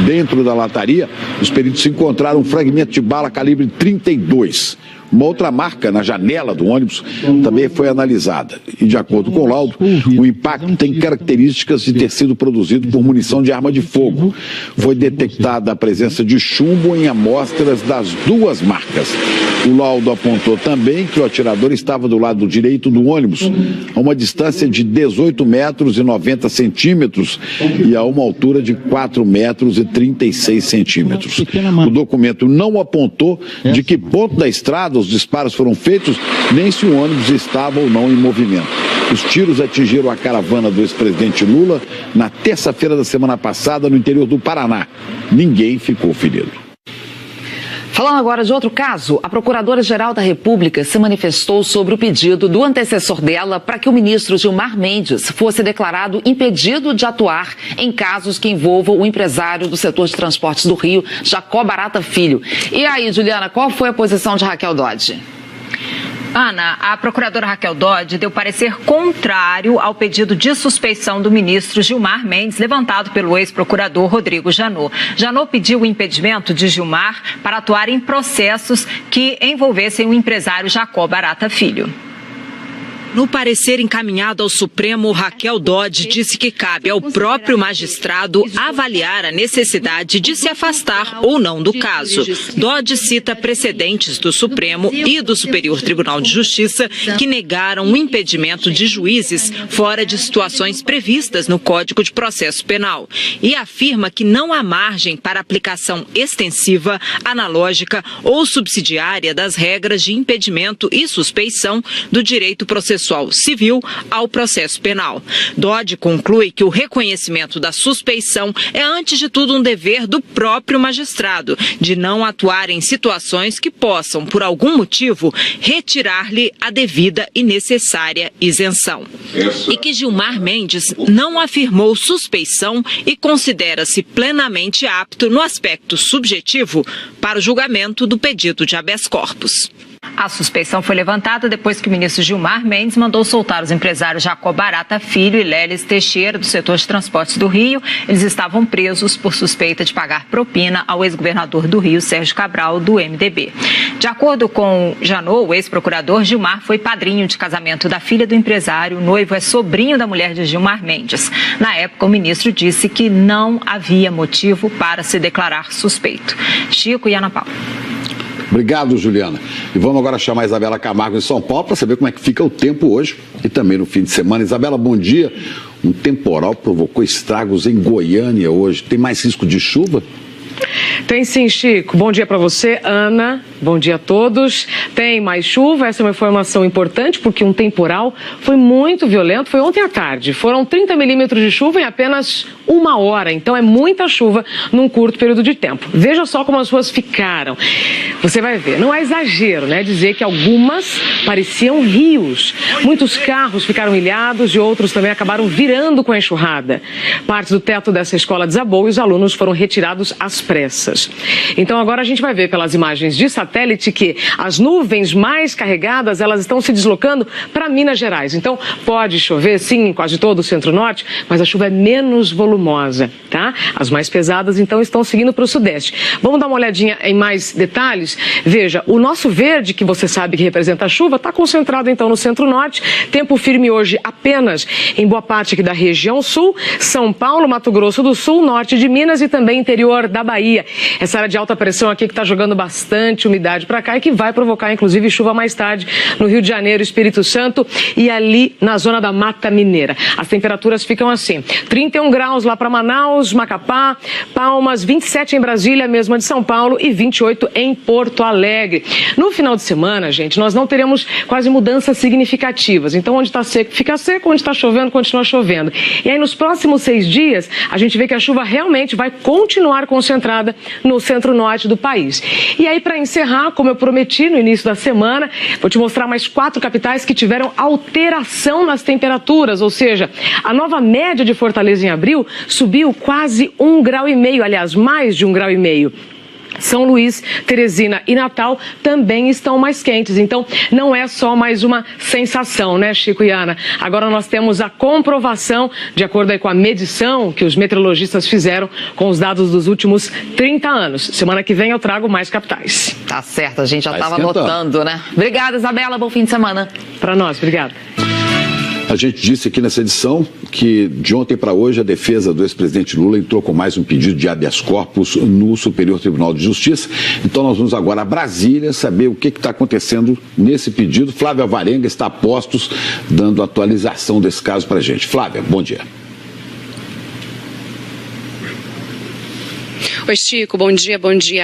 Dentro da lataria, os peritos encontraram um fragmento de bala calibre 32. Uma outra marca na janela do ônibus também foi analisada. E, de acordo com o laudo, o impacto tem características de ter sido produzido por munição de arma de fogo. Foi detectada a presença de chumbo em amostras das 2 marcas. O laudo apontou também que o atirador estava do lado direito do ônibus, a uma distância de 18 metros e 90 centímetros e a uma altura de 4 metros e 36 centímetros. O documento não apontou de que ponto da estrada os disparos foram feitos, nem se o ônibus estava ou não em movimento. Os tiros atingiram a caravana do ex-presidente Lula na terça-feira da semana passada no interior do Paraná. Ninguém ficou ferido. Falando agora de outro caso, a Procuradora-Geral da República se manifestou sobre o pedido do antecessor dela para que o ministro Gilmar Mendes fosse declarado impedido de atuar em casos que envolvam o empresário do setor de transportes do Rio, Jacó Barata Filho. E aí, Juliana, qual foi a posição de Raquel Dodge? Ana, a procuradora Raquel Dodge deu parecer contrário ao pedido de suspeição do ministro Gilmar Mendes, levantado pelo ex-procurador Rodrigo Janot. Janot pediu o impedimento de Gilmar para atuar em processos que envolvessem o empresário Jacó Barata Filho. No parecer encaminhado ao Supremo, Raquel Dodge disse que cabe ao próprio magistrado avaliar a necessidade de se afastar ou não do caso. Dodge cita precedentes do Supremo e do Superior Tribunal de Justiça que negaram o impedimento de juízes fora de situações previstas no Código de Processo Penal e afirma que não há margem para aplicação extensiva, analógica ou subsidiária das regras de impedimento e suspeição do direito processual civil ao processo penal. Dodge conclui que o reconhecimento da suspeição é, antes de tudo, um dever do próprio magistrado, de não atuar em situações que possam, por algum motivo, retirar-lhe a devida e necessária isenção. E que Gilmar Mendes não afirmou suspeição e considera-se plenamente apto, no aspecto subjetivo, para o julgamento do pedido de habeas corpus. A suspeição foi levantada depois que o ministro Gilmar Mendes mandou soltar os empresários Jacó Barata Filho e Lélis Teixeira, do setor de transportes do Rio. Eles estavam presos por suspeita de pagar propina ao ex-governador do Rio, Sérgio Cabral, do MDB. De acordo com Janot, o ex-procurador, Gilmar foi padrinho de casamento da filha do empresário. O noivo é sobrinho da mulher de Gilmar Mendes. Na época, o ministro disse que não havia motivo para se declarar suspeito. Chico e Ana Paula. Obrigado, Juliana. E vamos agora chamar a Isabela Camargo em São Paulo para saber como é que fica o tempo hoje e também no fim de semana. Isabela, bom dia. Um temporal provocou estragos em Goiânia hoje. Tem mais risco de chuva? Tem sim, Chico. Bom dia para você, Ana. Bom dia a todos. Tem mais chuva, essa é uma informação importante, porque um temporal foi muito violento, foi ontem à tarde. Foram 30 milímetros de chuva em apenas 1 hora, então é muita chuva num curto período de tempo. Veja só como as ruas ficaram. Você vai ver, não é exagero, né, dizer que algumas pareciam rios. Muitos carros ficaram ilhados e outros também acabaram virando com a enxurrada. Parte do teto dessa escola desabou e os alunos foram retirados às pressas. Então agora a gente vai ver pelas imagens de satélite que as nuvens mais carregadas, elas estão se deslocando para Minas Gerais. Então pode chover sim em quase todo o centro-norte, mas a chuva é menos volumosa, tá? As mais pesadas então estão seguindo para o sudeste. Vamos dar uma olhadinha em mais detalhes? Veja, o nosso verde, que você sabe que representa a chuva, está concentrado então no centro-norte. Tempo firme hoje apenas em boa parte aqui da região sul, São Paulo, Mato Grosso do Sul, norte de Minas e também interior da Bahia. Essa área de alta pressão aqui que está jogando bastante umidade para cá e que vai provocar inclusive chuva mais tarde no Rio de Janeiro, Espírito Santo e ali na zona da Mata Mineira. As temperaturas ficam assim, 31 graus lá para Manaus, Macapá, Palmas, 27 em Brasília, mesma de São Paulo e 28 em Porto Alegre. No final de semana, gente, nós não teremos quase mudanças significativas. Então, onde está seco, fica seco, onde está chovendo, continua chovendo. E aí, nos próximos 6 dias, a gente vê que a chuva realmente vai continuar concentrada no centro-norte do país. E aí, para encerrar, como eu prometi no início da semana, vou te mostrar mais 4 capitais que tiveram alteração nas temperaturas, ou seja, a nova média de Fortaleza em abril subiu quase 1,5 graus, aliás, mais de 1,5 graus. São Luís, Teresina e Natal também estão mais quentes. Então, não é só mais uma sensação, né, Chico e Ana? Agora nós temos a comprovação, de acordo aí com a medição que os meteorologistas fizeram com os dados dos últimos 30 anos. Semana que vem eu trago mais capitais. Tá certo, a gente já estava anotando, né? Obrigada, Isabela. Bom fim de semana. Para nós, obrigada. A gente disse aqui nessa edição que de ontem para hoje a defesa do ex-presidente Lula entrou com mais um pedido de habeas corpus no Superior Tribunal de Justiça. Então nós vamos agora a Brasília saber o que está acontecendo nesse pedido. Flávia Varenga está a postos dando atualização desse caso para a gente. Flávia, bom dia. Oi, Chico, bom dia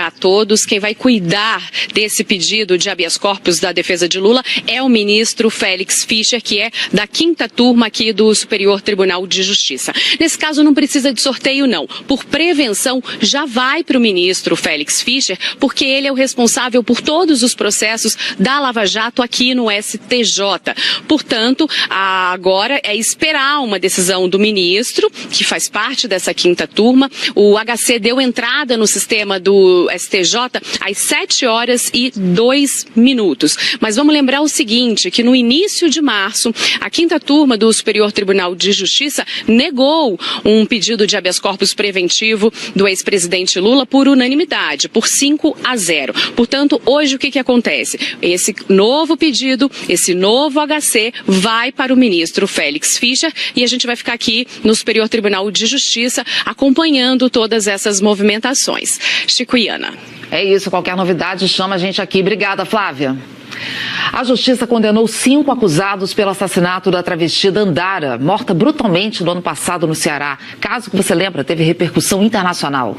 a todos. Quem vai cuidar desse pedido de habeas corpus da defesa de Lula é o ministro Félix Fischer, que é da 5ª turma aqui do Superior Tribunal de Justiça. Nesse caso não precisa de sorteio, não. Por prevenção, já vai para o ministro Félix Fischer, porque ele é o responsável por todos os processos da Lava Jato aqui no STJ. Portanto, agora é esperar uma decisão do ministro, que faz parte dessa 5ª turma. O HC deu entrada no sistema do STJ às 7h02. Mas vamos lembrar o seguinte, que no início de março, a 5ª turma do Superior Tribunal de Justiça negou um pedido de habeas corpus preventivo do ex-presidente Lula por unanimidade, por 5-0. Portanto, hoje o que acontece? Esse novo pedido, esse novo HC vai para o ministro Félix Fischer e a gente vai ficar aqui no Superior Tribunal de Justiça acompanhando todas essas movimentações. Chico e Ana. É isso, qualquer novidade chama a gente aqui. Obrigada, Flávia. A Justiça condenou 5 acusados pelo assassinato da travesti Dandara, morta brutalmente no ano passado no Ceará. Caso que você lembra, teve repercussão internacional.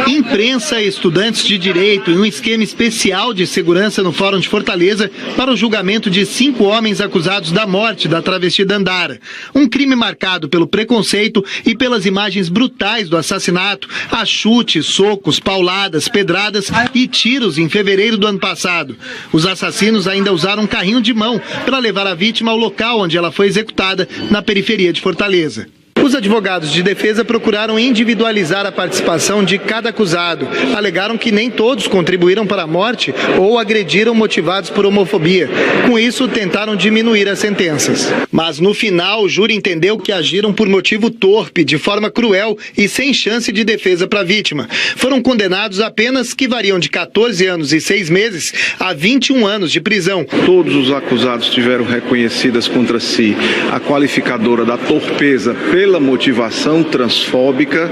Imprensa, estudantes de direito e um esquema especial de segurança no Fórum de Fortaleza para o julgamento de 5 homens acusados da morte da travesti Dandara. Um crime marcado pelo preconceito e pelas imagens brutais do assassinato, a chutes, socos, pauladas, pedradas e tiros em fevereiro do ano passado. Os assassinos ainda usaram um carrinho de mão para levar a vítima ao local onde ela foi executada, na periferia de Fortaleza. Os advogados de defesa procuraram individualizar a participação de cada acusado. Alegaram que nem todos contribuíram para a morte ou agrediram motivados por homofobia. Com isso, tentaram diminuir as sentenças. Mas no final, o júri entendeu que agiram por motivo torpe, de forma cruel e sem chance de defesa para a vítima. Foram condenados a penas que variam de 14 anos e 6 meses a 21 anos de prisão. Todos os acusados tiveram reconhecidas contra si a qualificadora da torpeza pela essa motivação transfóbica,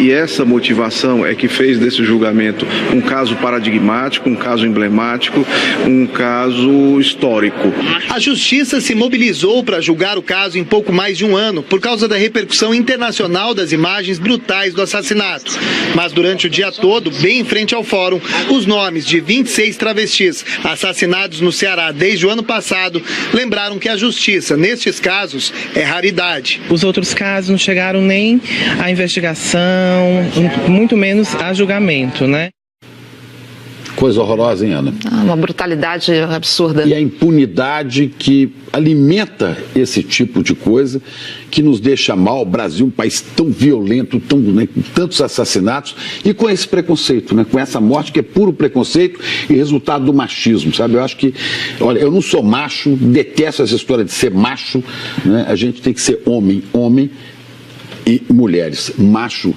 e essa motivação é que fez desse julgamento um caso paradigmático, um caso emblemático, um caso histórico. A Justiça se mobilizou para julgar o caso em pouco mais de um ano, por causa da repercussão internacional das imagens brutais do assassinato. Mas durante o dia todo, bem em frente ao fórum, os nomes de 26 travestis assassinados no Ceará desde o ano passado lembraram que a Justiça, nestes casos, é raridade. Os outros casos não chegaram nem à investigação, muito menos a julgamento, né? Coisa horrorosa, hein, Ana? Uma brutalidade absurda. E a impunidade que alimenta esse tipo de coisa, que nos deixa mal. O Brasil, um país tão violento, com tantos assassinatos e com esse preconceito, né? Com essa morte que é puro preconceito e resultado do machismo, sabe? Eu acho que, olha, eu não sou macho, detesto essa história de ser macho, né? A gente tem que ser homem e mulheres. Macho.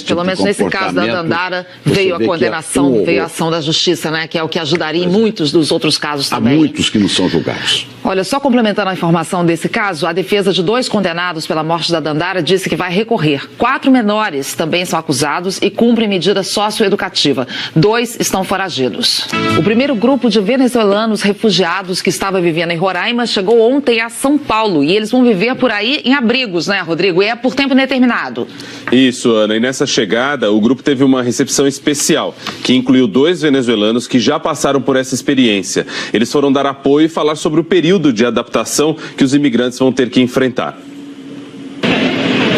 Pelo menos nesse caso da Dandara veio a condenação, veio a ação da Justiça, né? Que é o que ajudaria em muitos dos outros casos também. Há muitos que não são julgados. Olha, só complementando a informação desse caso, a defesa de 2 condenados pela morte da Dandara disse que vai recorrer. 4 menores também são acusados e cumprem medida socioeducativa. 2 estão foragidos. O primeiro grupo de venezuelanos refugiados que estava vivendo em Roraima chegou ontem a São Paulo e eles vão viver por aí em abrigos, né, Rodrigo? E é por tempo indeterminado. Isso, Ana. E nessa chegada, o grupo teve uma recepção especial, que incluiu 2 venezuelanos que já passaram por essa experiência. Eles foram dar apoio e falar sobre o período de adaptação que os imigrantes vão ter que enfrentar.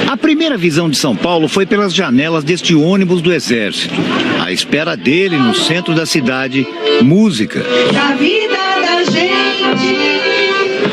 A primeira visão de São Paulo foi pelas janelas deste ônibus do Exército. À espera dele, no centro da cidade, música. Da vida da gente.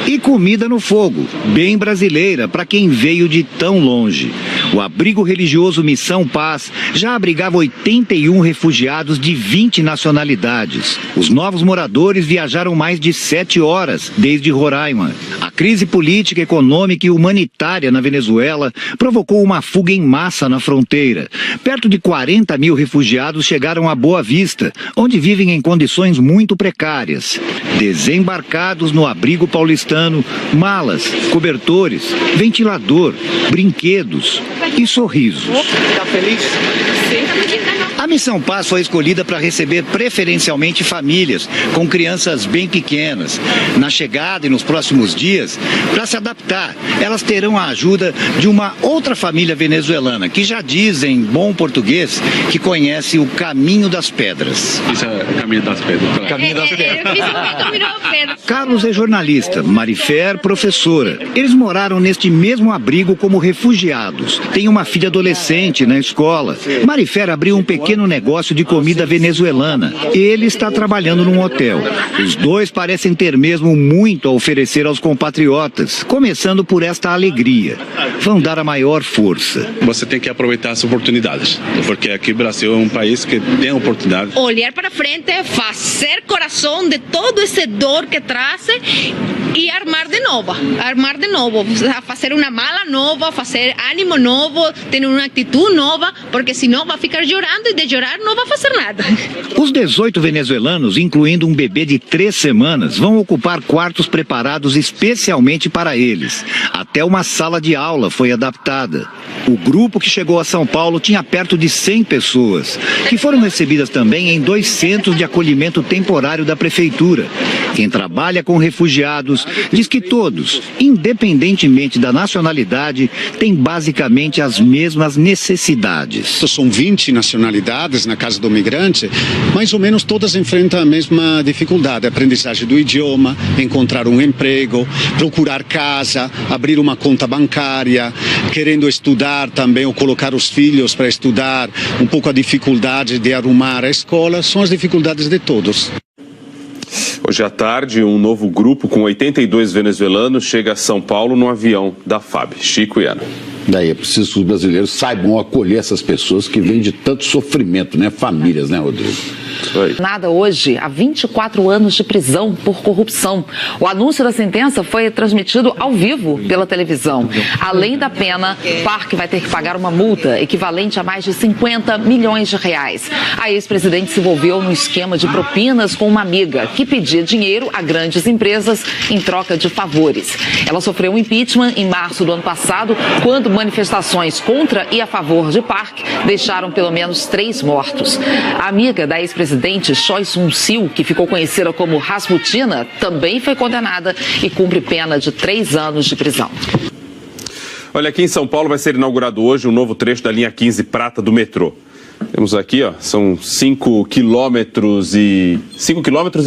E comida no fogo, bem brasileira para quem veio de tão longe. O abrigo religioso Missão Paz já abrigava 81 refugiados de 20 nacionalidades. Os novos moradores viajaram mais de 7 horas desde Roraima. A crise política, econômica e humanitária na Venezuela provocou uma fuga em massa na fronteira. Perto de 40 mil refugiados chegaram a Boa Vista, onde vivem em condições muito precárias. Desembarcados no abrigo paulistano, malas, cobertores, ventilador, brinquedos e sorrisos. Tá feliz? Sim. A Missão Paz foi escolhida para receber preferencialmente famílias com crianças bem pequenas. Na chegada e nos próximos dias, para se adaptar, elas terão a ajuda de uma outra família venezuelana, que já diz em bom português que conhece o Caminho das Pedras. Isso é o Caminho das Pedras. Caminho das Pedras. Carlos é jornalista, Marifer, professora. Eles moraram neste mesmo abrigo como refugiados. Tem uma filha adolescente na escola. Marifer abriu um pequeno negócio de comida venezuelana. Ele está trabalhando num hotel. Os 2 parecem ter mesmo muito a oferecer aos compatriotas, começando por esta alegria. Vão dar a maior força. Você tem que aproveitar as oportunidades, porque aqui o Brasil é um país que tem oportunidade. Olhar para frente, fazer coração de todo esse dor que traz e armar de novo, fazer uma mala nova, fazer ânimo novo, ter uma atitude nova, porque senão vai ficar chorando e de chorar não vai fazer nada. Os 18 venezuelanos, incluindo um bebê de 3 semanas, vão ocupar quartos preparados especialmente para eles. Até uma sala de aula foi adaptada. O grupo que chegou a São Paulo tinha perto de 100 pessoas, que foram recebidas também em 2 centros de acolhimento temporário da prefeitura. Quem trabalha com refugiados diz que todos, independentemente da nacionalidade, têm basicamente as mesmas necessidades. São 20 nacionalidades na casa do migrante, mais ou menos todas enfrentam a mesma dificuldade: aprendizagem do idioma, encontrar um emprego, procurar casa, abrir uma conta bancária, querendo estudar também ou colocar os filhos para estudar, um pouco a dificuldade de arrumar a escola, são as dificuldades de todos. Hoje à tarde, um novo grupo com 82 venezuelanos chega a São Paulo no avião da FAB. Chico e Ana. Daí é preciso que os brasileiros saibam acolher essas pessoas que vêm de tanto sofrimento, né? Famílias, né, Rodrigo? Nada hoje há 24 anos de prisão por corrupção. O anúncio da sentença foi transmitido ao vivo pela televisão. Além da pena, Park vai ter que pagar uma multa equivalente a mais de 50 milhões de reais. A ex-presidente se envolveu num esquema de propinas com uma amiga que pedia dinheiro a grandes empresas em troca de favores. Ela sofreu um impeachment em março do ano passado, quando manifestações contra e a favor de Park deixaram pelo menos 3 mortos. A amiga da ex-presidente Choi Soon-sil, que ficou conhecida como Rasputina, também foi condenada e cumpre pena de 3 anos de prisão. Olha, aqui em São Paulo vai ser inaugurado hoje um novo trecho da linha 15 prata do metrô. Temos aqui, ó, são 5 quilômetros e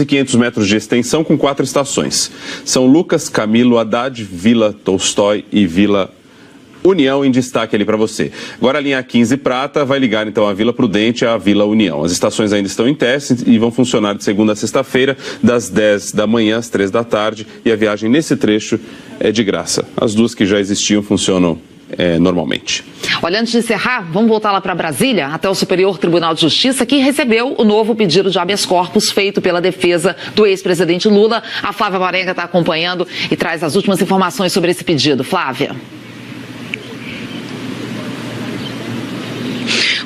500 metros de extensão com 4 estações. São Lucas, Camilo, Haddad, Vila Tolstói e Vila União em destaque ali para você. Agora a linha 15 prata vai ligar então a Vila Prudente à Vila União. As estações ainda estão em teste e vão funcionar de segunda a sexta-feira, das 10 da manhã às 3 da tarde, e a viagem nesse trecho é de graça. As duas que já existiam funcionam normalmente. Olha, antes de encerrar, vamos voltar lá para Brasília, até o Superior Tribunal de Justiça, que recebeu o novo pedido de habeas corpus feito pela defesa do ex-presidente Lula. A Flávia Marenga está acompanhando e traz as últimas informações sobre esse pedido. Flávia.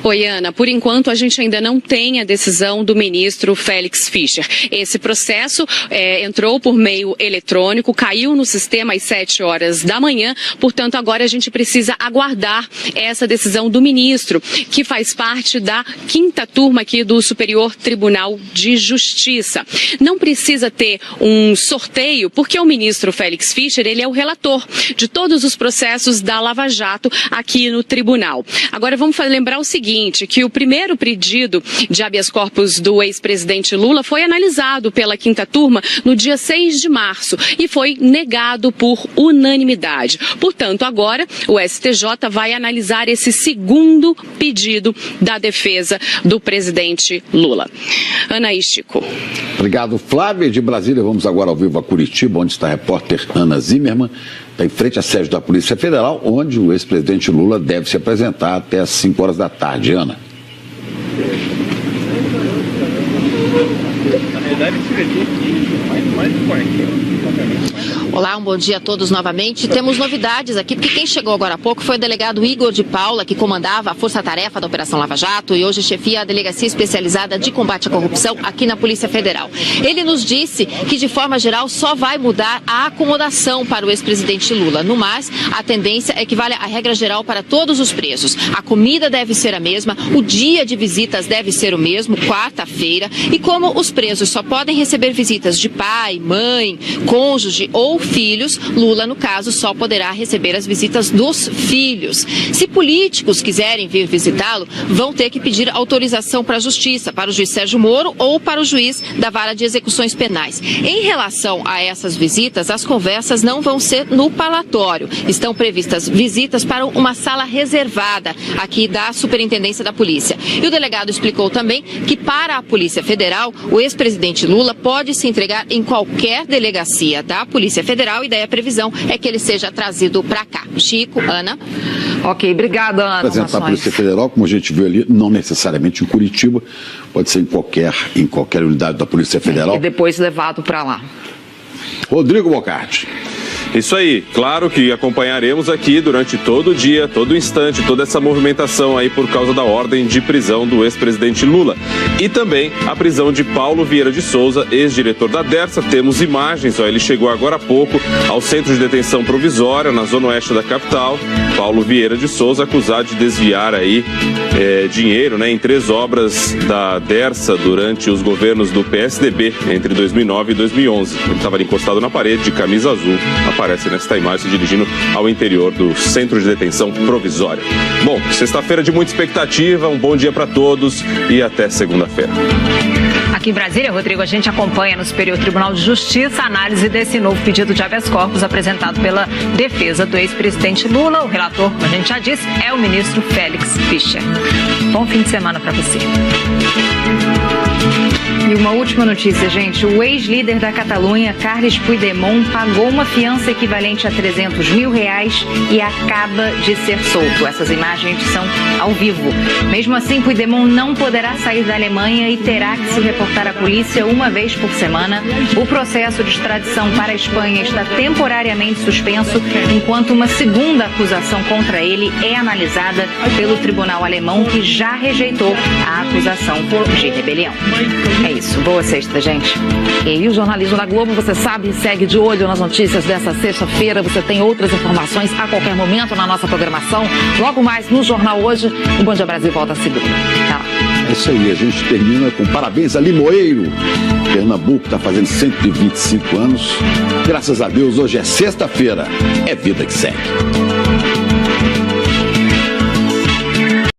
Oi, Ana. Por enquanto, a gente ainda não tem a decisão do ministro Félix Fischer. Esse processo entrou por meio eletrônico, caiu no sistema às 7 horas da manhã. Portanto, agora a gente precisa aguardar essa decisão do ministro, que faz parte da 5ª turma aqui do Superior Tribunal de Justiça. Não precisa ter um sorteio, porque o ministro Félix Fischer, ele é o relator de todos os processos da Lava Jato aqui no tribunal. Agora, vamos lembrar o seguinte, que o primeiro pedido de habeas corpus do ex-presidente Lula foi analisado pela 5ª turma no dia 6 de março e foi negado por unanimidade. Portanto, agora o STJ vai analisar esse segundo pedido da defesa do presidente Lula. Ana e Chico. Obrigado, Flávia. De Brasília, vamos agora ao vivo a Curitiba, onde está a repórter Ana Zimmermann. Está em frente à sede da Polícia Federal, onde o ex-presidente Lula deve se apresentar até às 5 horas da tarde. Ana. Olá, um bom dia a todos novamente. Temos novidades aqui, porque quem chegou agora há pouco foi o delegado Igor de Paula, que comandava a força-tarefa da Operação Lava Jato e hoje chefia a Delegacia Especializada de Combate à Corrupção aqui na Polícia Federal. Ele nos disse que, de forma geral, só vai mudar a acomodação para o ex-presidente Lula. No mais, a tendência é que vale a regra geral para todos os presos. A comida deve ser a mesma, o dia de visitas deve ser o mesmo, quarta-feira, e como os presos só podem receber visitas de pai, mãe, cônjuge ou filhos, Lula, no caso, só poderá receber as visitas dos filhos. Se políticos quiserem vir visitá-lo, vão ter que pedir autorização para a Justiça, para o juiz Sérgio Moro ou para o juiz da Vara de Execuções Penais. Em relação a essas visitas, as conversas não vão ser no parlatório. Estão previstas visitas para uma sala reservada aqui da Superintendência da Polícia. E o delegado explicou também que, para a Polícia Federal, o ex-presidente Lula pode se entregar em qualquer delegacia da Polícia Federal e daí a previsão é que ele seja trazido para cá. Chico, Ana. Ok, obrigada, Ana. Apresentar a Polícia Federal, como a gente viu ali, não necessariamente em Curitiba, pode ser em qualquer unidade da Polícia Federal. E depois levado para lá. Rodrigo Bocardi. Isso aí, claro que acompanharemos aqui durante todo o dia, todo instante, toda essa movimentação aí por causa da ordem de prisão do ex-presidente Lula. E também a prisão de Paulo Vieira de Souza, ex-diretor da Dersa. Temos imagens, ele chegou agora há pouco ao centro de detenção provisória, na zona oeste da capital. Paulo Vieira de Souza, acusado de desviar aí dinheiro, em 3 obras da Dersa durante os governos do PSDB entre 2009 e 2011. Ele estava encostado na parede, de camisa azul, aparece nesta imagem se dirigindo ao interior do centro de detenção provisória. Bom, sexta-feira de muita expectativa, um bom dia para todos e até segunda-feira. Aqui em Brasília, Rodrigo, a gente acompanha no Superior Tribunal de Justiça a análise desse novo pedido de habeas corpus apresentado pela defesa do ex-presidente Lula. O relator, como a gente já disse, é o ministro Félix Fischer. Bom fim de semana para você. E uma última notícia, gente. O ex-líder da Catalunha, Carles Puigdemont, pagou uma fiança equivalente a R$300 mil e acaba de ser solto. Essas imagens são ao vivo. Mesmo assim, Puigdemont não poderá sair da Alemanha e terá que se reportar à polícia uma vez por semana. O processo de extradição para a Espanha está temporariamente suspenso, enquanto uma segunda acusação contra ele é analisada pelo tribunal alemão, que já rejeitou a acusação de rebelião. mãe. É isso. Boa sexta, gente. E o Jornalismo da Globo, você sabe, segue de olho nas notícias dessa sexta-feira. Você tem outras informações a qualquer momento na nossa programação. Logo mais no Jornal Hoje. O Bom Dia Brasil volta a segunda. Tá lá. É isso aí, a gente termina com parabéns a Limoeiro. Pernambuco está fazendo 125 anos. Graças a Deus, hoje é sexta-feira. É vida que segue.